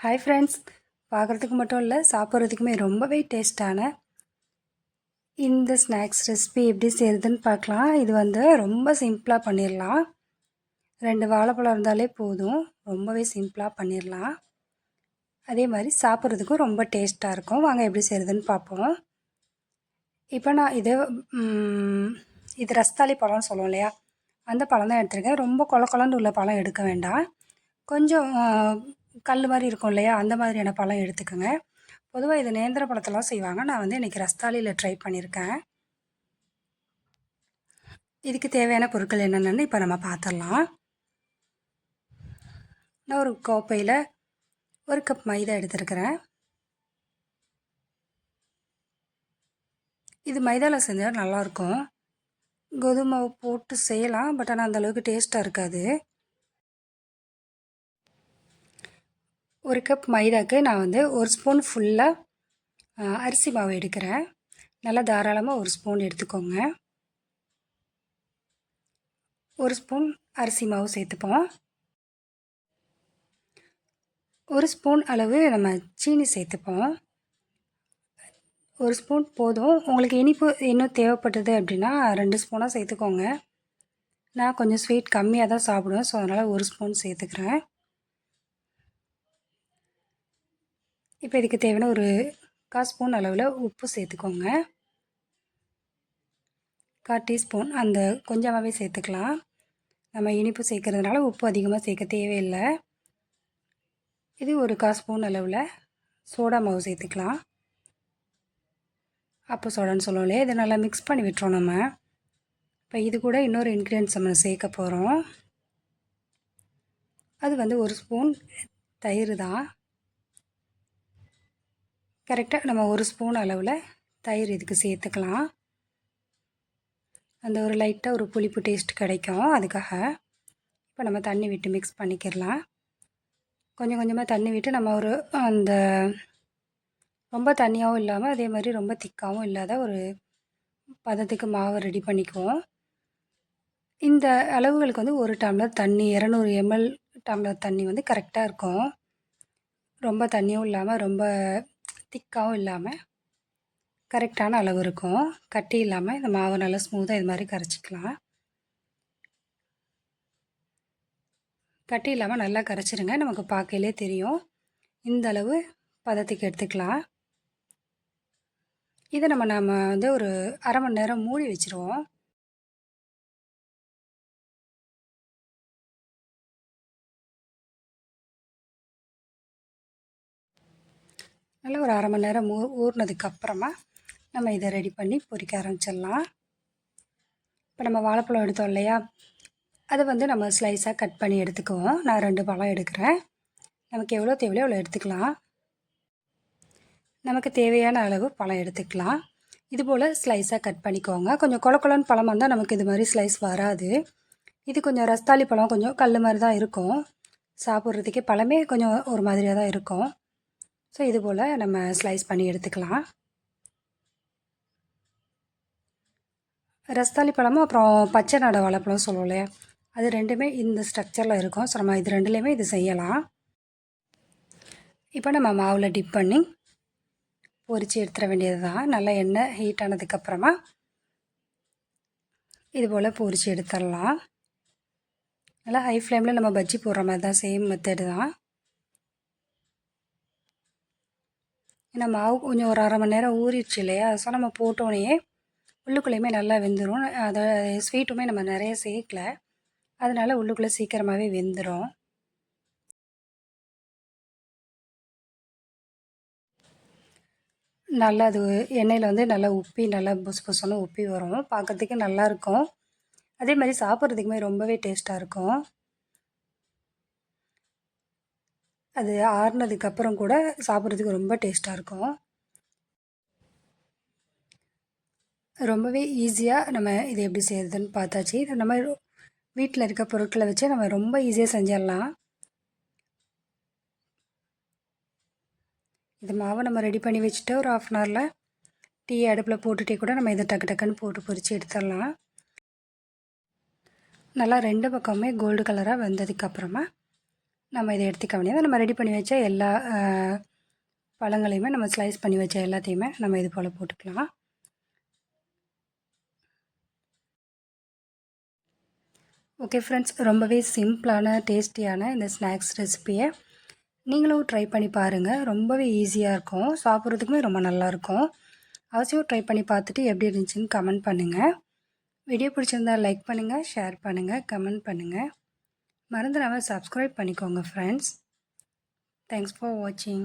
Hi friends, பார்க்குறதுக்கு மட்டும் இல்லை சாப்பிட்றதுக்குமே ரொம்பவே டேஸ்ட்டான இந்த ஸ்நாக்ஸ் ரெசிபி எப்படி செய்கிறதுன்னு பார்க்கலாம். இது ரொம்ப சிம்பிளாக பண்ணிடலாம். 2 வாழைப்பழம் இருந்தாலே போதும், ரொம்பவே சிம்பிளாக பண்ணிடலாம். அதே மாதிரி சாப்பிட்றதுக்கும் ரொம்ப டேஸ்ட்டாக இருக்கும். வாங்க எப்படி செய்கிறதுன்னு பார்ப்போம். இப்போ நான் இது ரஸ்தாளி பழம்னு சொல்லுவோம் இல்லையா, அந்த பழம் தான் எடுத்துருக்கேன். ரொம்ப கொலன்னு உள்ள பழம் எடுக்க வேண்டாம். கொஞ்சம் கல் மாதிரி இருக்கும் இல்லையா, அந்த மாதிரியான பழம் எடுத்துக்கோங்க. பொதுவாக இது நேந்திர பழத்தெல்லாம் செய்வாங்க. நான் இன்றைக்கி ரஸ்தாளியில் ட்ரை பண்ணியிருக்கேன். இதுக்கு தேவையான பொருட்கள் என்னென்னு இப்போ நம்ம பார்த்துடலாம். நான் ஒரு கோப்பையில் 1 கப் மைதா எடுத்துருக்கிறேன். இது மைதாவில் செஞ்சால் நல்லாயிருக்கும். கோதுமை மாவு போட்டு செய்யலாம், பட் ஆனால் அந்தளவுக்கு டேஸ்ட்டாக இருக்காது. 1 கப் மைதாக்கு நான் 1 ஸ்பூன் ஃபுல்லாக அரிசி மாவு எடுக்கிறேன். நல்லா தாராளமாக 1 ஸ்பூன் எடுத்துக்கோங்க. 1 ஸ்பூன் அரிசி மாவு சேர்த்துப்போம். 1 ஸ்பூன் அளவு நம்ம சீனி சேர்த்துப்போம். 1 ஸ்பூன் போதும். உங்களுக்கு இனிப்பு இன்னும் தேவைப்பட்டது அப்படின்னா 2 ஸ்பூனாக சேர்த்துக்கோங்க. நான் கொஞ்சம் ஸ்வீட் கம்மியாக தான் சாப்பிடுவேன், ஸோ அதனால் 1 ஸ்பூன் சேர்த்துக்கிறேன். இப்போ இதுக்கு தேவையான ஒரு 1/4 ஸ்பூன் அளவில் உப்பு சேர்த்துக்கோங்க. 1/4 டீஸ்பூன் அந்த கொஞ்சமாகவே சேர்த்துக்கலாம். நம்ம இனிப்பு சேர்க்கறதுனால உப்பு அதிகமாக சேர்க்க தேவையில்லை. இது ஒரு 1/4 ஸ்பூன் அளவில் சோடா மாவு சேர்த்துக்கலாம். அப்போ சோடான்னு சொல்லுவோம் இல்லையா, இதை நல்லா மிக்ஸ் பண்ணி விட்டுறோம் நம்ம. இப்போ இது கூட இன்னொரு இன்க்ரீடியன்ஸ் நம்ம சேர்க்க போகிறோம். அது 1 ஸ்பூன் தயிர் தான். கரெக்டாக நம்ம 1 ஸ்பூன் அளவில் தயிர் இதுக்கு சேர்த்துக்கலாம். அந்த ஒரு லைட்டாக ஒரு புளிப்பு டேஸ்ட் கிடைக்கும், அதுக்காக. இப்போ நம்ம தண்ணி விட்டு மிக்ஸ் பண்ணிக்கிறலாம். கொஞ்சம் கொஞ்சமாக தண்ணி விட்டு நம்ம அந்த ரொம்ப தண்ணியாகவும் இல்லாமல் அதே மாதிரி ரொம்ப திக்காகவும் இல்லாத ஒரு பதத்துக்கு மாவை ரெடி பண்ணிக்குவோம். இந்த அளவுகளுக்கு 1 டம்ளர் தண்ணி, 200 ml டம்ளர் தண்ணி கரெக்டாக இருக்கும். ரொம்ப தண்ணியும் இல்லாமல் ரொம்ப திக்காகவும் இல்லாமல் கரெக்டான அளவு இருக்கும். கட்டி இல்லாமல் இந்த மாவை நல்லா ஸ்மூத்தாக இது மாதிரி கரைச்சிக்கலாம். கட்டி இல்லாமல் நல்லா கரைச்சிருங்க. நமக்கு பார்க்கையிலே தெரியும். இந்த அளவு பதத்துக்கு எடுத்துக்கலாம். இதை நம்ம ஒரு அரை மணி நேரம் மூடி வச்சுருவோம். நல்லா ஒரு அரை மணி நேரம் ஊறினதுக்கப்புறமா நம்ம இதை ரெடி பண்ணி பொரிக்க ஆரம்பிச்சிடலாம். இப்போ நம்ம வாழைப்பழம் எடுத்தோம் இல்லையா, அதை நம்ம ஸ்லைஸாக கட் பண்ணி எடுத்துக்குவோம். நான் 2 பழம் எடுக்கிறேன். நமக்கு எவ்வளோ தேவையோ அவ்வளோ எடுத்துக்கலாம். நமக்கு தேவையான அளவு பழம் எடுத்துக்கலாம். இதுபோல் ஸ்லைஸாக கட் பண்ணிக்கோங்க. கொஞ்சம் கொலன்னு பழமாக இருந்தால் நமக்கு இது மாதிரி ஸ்லைஸ் வராது. இது கொஞ்சம் ரஸ்தாளி பழம், கொஞ்சம் கல் மாதிரி தான் இருக்கும். சாப்பிட்றதுக்கே பழமே கொஞ்சம் ஒரு மாதிரியாக தான் இருக்கும். ஸோ இது போல் நம்ம ஸ்லைஸ் பண்ணி எடுத்துக்கலாம். ரஸ்தாளி பழமும் அப்புறம் பச்சை நாடா வாழைப்பழம் சொல்லுவோம் இல்லையா, அது 2மே இந்த ஸ்ட்ரக்சரில் இருக்கும். ஸோ நம்ம இது 2லேயுமே இது செய்யலாம். இப்போ நம்ம மாவில் டிப் பண்ணி பொரித்து எடுத்துட வேண்டியது தான். நல்லா எண்ணெய் ஹீட் ஆனதுக்கப்புறமா இது போல் பொரித்து எடுத்துடலாம். நல்லா ஹை ஃப்ளேமில் நம்ம பஜ்ஜி போடுற மாதிரி தான், சேம் மெத்தடு தான். ஏன்னா மாவு கொஞ்சம் ஒரு அரை மணி நேரம் ஊறிடுச்சு இல்லையா, ஸோ நம்ம போட்டோன்னே உள்ளுக்குள்ளேயுமே நல்லா வெந்துடும். அதை ஸ்வீட்டுமே நம்ம நிறைய சேர்க்கல, அதனால் உள்ளுக்குள்ளே சீக்கிரமாகவே வெந்துடும். நல்லா அது எண்ணெயில் நல்லா உப்பி நல்லா புசு புசுன்னு உப்பி வரும். பார்க்குறதுக்கு நல்லாயிருக்கும். அதே மாதிரி சாப்பிட்றதுக்குமே ரொம்பவே டேஸ்ட்டாக இருக்கும். அது ஆறுனதுக்கப்புறம் கூட சாப்பிட்றதுக்கு ரொம்ப டேஸ்ட்டாக இருக்கும். ரொம்பவே ஈஸியாக நம்ம இது எப்படி செய்கிறதுன்னு பார்த்தாச்சு. இது நம்ம வீட்டில் இருக்க பொருட்களை வச்சு நம்ம ரொம்ப ஈஸியாக செஞ்சிடலாம். இது மாவை நம்ம ரெடி பண்ணி வச்சுட்டு ஒரு 1/2 அன் ஹவரில் டீ அடுப்பில் போட்டுகிட்டே கூட நம்ம இதை டக்கு டக்குன்னு போட்டு பொரித்து எடுத்துடலாம். நல்லா 2 பக்கமுமே கோல்டு கலராக வந்ததுக்கப்புறமா நம்ம இதை எடுத்துக்க வேண்டியது. நம்ம ரெடி பண்ணி வச்ச எல்லா பழங்களையுமே நம்ம ஸ்லைஸ் பண்ணி வச்ச எல்லாத்தையுமே நம்ம இது போல் போட்டுக்கலாம். ஓகே ஃப்ரெண்ட்ஸ், ரொம்பவே சிம்பிளான டேஸ்டியான இந்த ஸ்நாக்ஸ் ரெசிப்பியை நீங்களும் ட்ரை பண்ணி பாருங்கள். ரொம்பவே ஈஸியாக இருக்கும், சாப்பிட்றதுக்குமே ரொம்ப நல்லாயிருக்கும். அவசியம் ட்ரை பண்ணி பார்த்துட்டு எப்படி இருந்துச்சுன்னு கமெண்ட் பண்ணுங்கள். வீடியோ பிடிச்சிருந்தால் லைக் பண்ணுங்கள், ஷேர் பண்ணுங்கள், கமெண்ட் பண்ணுங்கள். மறந்துடாமல் சப்ஸ்கிரைப் பண்ணிக்கோங்க ஃப்ரெண்ட்ஸ். தேங்க்ஸ் ஃபார் வாட்சிங்.